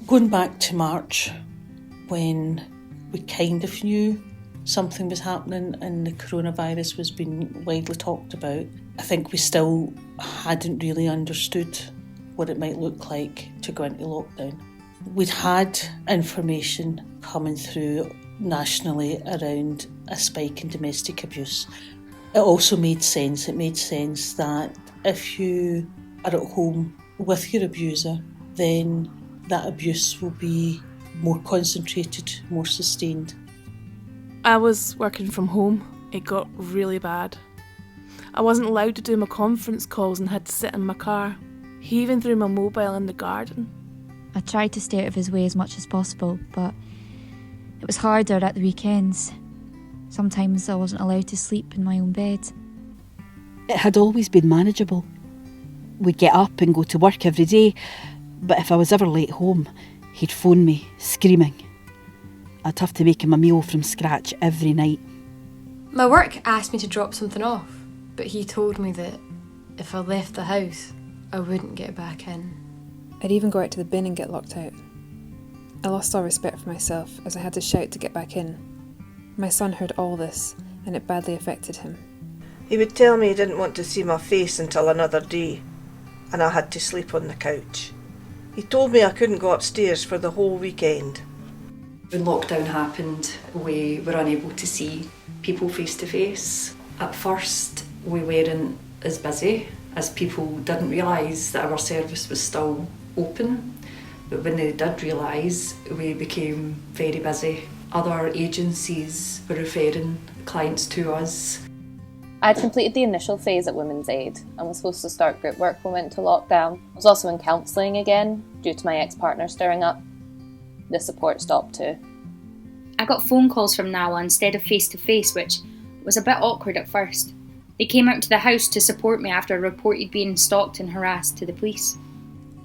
Going back to March, when we kind of knew something was happening and the coronavirus was being widely talked about, I think we still hadn't really understood what it might look like to go into lockdown. We'd had information coming through nationally around a spike in domestic abuse. It also made sense. It made sense that if you are at home with your abuser, then that abuse will be more concentrated, more sustained. I was working from home. It got really bad. I wasn't allowed to do my conference calls and had to sit in my car. He even threw my mobile in the garden. I tried to stay out of his way as much as possible, but it was harder at the weekends. Sometimes I wasn't allowed to sleep in my own bed. It had always been manageable. We'd get up and go to work every day, but if I was ever late home, he'd phone me, screaming. I'd have to make him a meal from scratch every night. My work asked me to drop something off, but he told me that if I left the house, I wouldn't get back in. I'd even go out to the bin and get locked out. I lost all respect for myself as I had to shout to get back in. My son heard all this, and it badly affected him. He would tell me he didn't want to see my face until another day, and I had to sleep on the couch. He told me I couldn't go upstairs for the whole weekend. When lockdown happened, we were unable to see people face to face. At first, we weren't as busy as people didn't realise that our service was still open. But when they did realise, we became very busy. Other agencies were referring clients to us. I had completed the initial phase at Women's Aid and was supposed to start group work when we went into lockdown. I was also in counselling again due to my ex-partner stirring up. The support stopped too. I got phone calls from NAWA instead of face-to-face, which was a bit awkward at first. They came out to the house to support me after I reported being stalked and harassed to the police.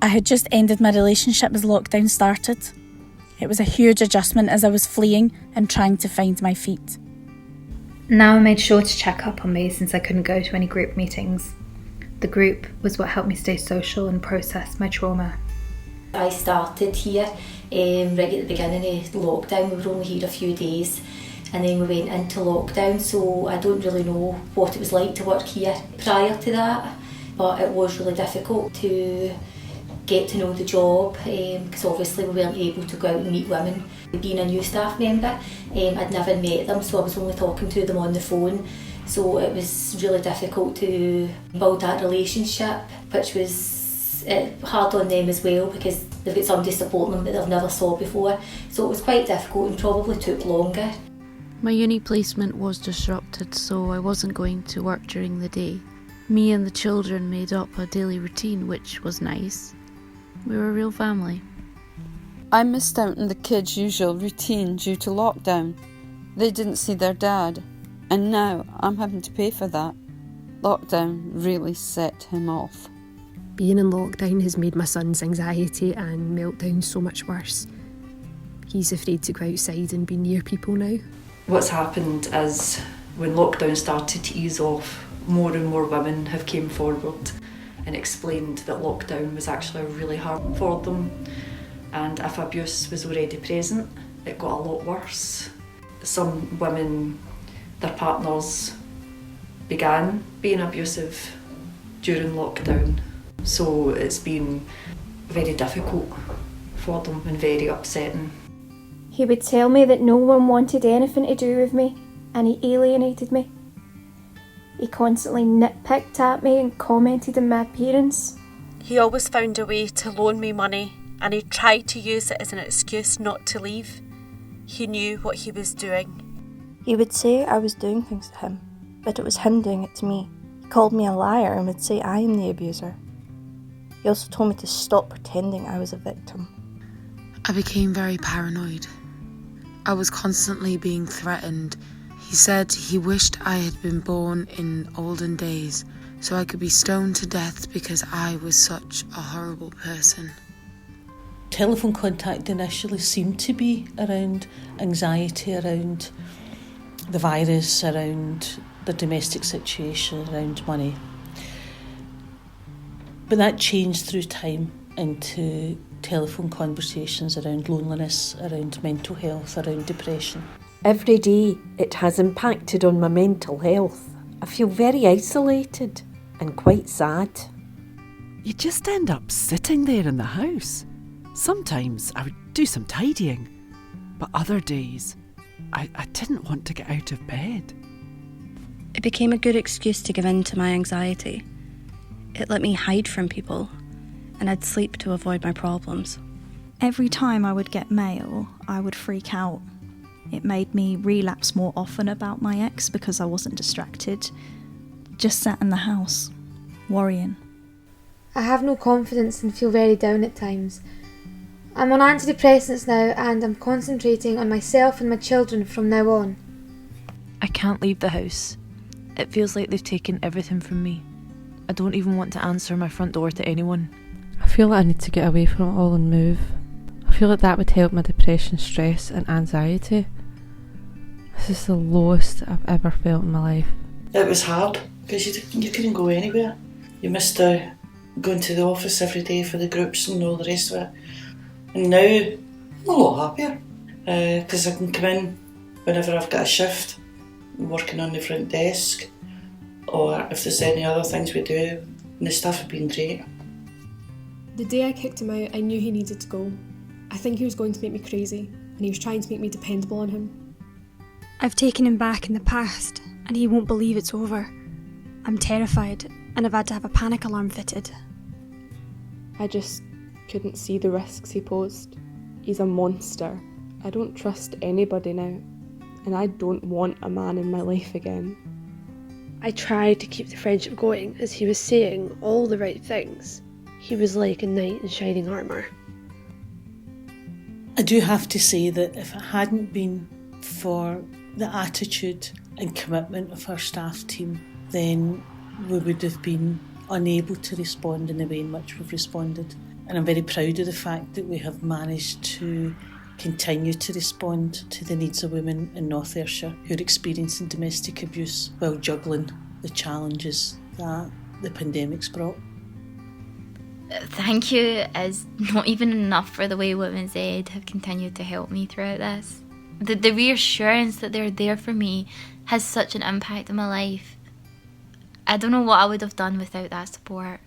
I had just ended my relationship as lockdown started. It was a huge adjustment as I was fleeing and trying to find my feet. NAWA made sure to check up on me since I couldn't go to any group meetings. The group was what helped me stay social and process my trauma. I started here right at the beginning of lockdown. We were only here a few days and then we went into lockdown, so I don't really know what it was like to work here prior to that, but it was really difficult to get to know the job because obviously we weren't able to go out and meet women. Being a new staff member, I'd never met them, so I was only talking to them on the phone, so it was really difficult to build that relationship, which was hard on them as well because they've got somebody supporting them that they've never saw before, so it was quite difficult and probably took longer. My uni placement was disrupted, so I wasn't going to work during the day. Me and the children made up a daily routine, which was nice. We were a real family. I missed out on the kids' usual routine due to lockdown. They didn't see their dad, and now I'm having to pay for that. Lockdown really set him off. Being in lockdown has made my son's anxiety and meltdown so much worse. He's afraid to go outside and be near people now. What's happened is when lockdown started to ease off, more and more women have came forward and explained that lockdown was actually really hard for them, and if abuse was already present, it got a lot worse. Some women, their partners began being abusive during lockdown, so it's been very difficult for them and very upsetting. He would tell me that no one wanted anything to do with me and he alienated me. He constantly nitpicked at me and commented on my appearance. He always found a way to loan me money and he tried to use it as an excuse not to leave. He knew what he was doing. He would say I was doing things to him, but it was him doing it to me. He called me a liar and would say I am the abuser. He also told me to stop pretending I was a victim. I became very paranoid. I was constantly being threatened. He said he wished I had been born in olden days so I could be stoned to death because I was such a horrible person. Telephone contact initially seemed to be around anxiety, around the virus, around the domestic situation, around money. But that changed through time into telephone conversations around loneliness, around mental health, around depression. Every day it has impacted on my mental health. I feel very isolated and quite sad. You just end up sitting there in the house. Sometimes I would do some tidying, but other days I didn't want to get out of bed. It became a good excuse to give in to my anxiety. It let me hide from people, and I'd sleep to avoid my problems. Every time I would get mail, I would freak out. It made me relapse more often about my ex because I wasn't distracted. Just sat in the house, worrying. I have no confidence and feel very down at times. I'm on antidepressants now and I'm concentrating on myself and my children from now on. I can't leave the house. It feels like they've taken everything from me. I don't even want to answer my front door to anyone. I feel like I need to get away from it all and move. I feel like that would help my depression, stress and anxiety. This is the lowest I've ever felt in my life. It was hard because you couldn't go anywhere. You missed out going to the office every day for the groups and all the rest of it. And now I'm a lot happier because I can come in whenever I've got a shift, working on the front desk, or if there's any other things we do, and the staff have been great. The day I kicked him out, I knew he needed to go. I think he was going to make me crazy, and he was trying to make me dependable on him. I've taken him back in the past, and he won't believe it's over. I'm terrified, and I've had to have a panic alarm fitted. I just couldn't see the risks he posed. He's a monster. I don't trust anybody now, and I don't want a man in my life again. I tried to keep the friendship going as he was saying all the right things. He was like a knight in shining armour. I do have to say that if it hadn't been for the attitude and commitment of our staff team, then we would have been unable to respond in the way in which we've responded. And I'm very proud of the fact that we have managed to continue to respond to the needs of women in North Ayrshire who are experiencing domestic abuse while juggling the challenges that the pandemic's brought. Thank you is not even enough for the way Women's Aid have continued to help me throughout this. The reassurance that they're there for me has such an impact on my life. I don't know what I would have done without that support.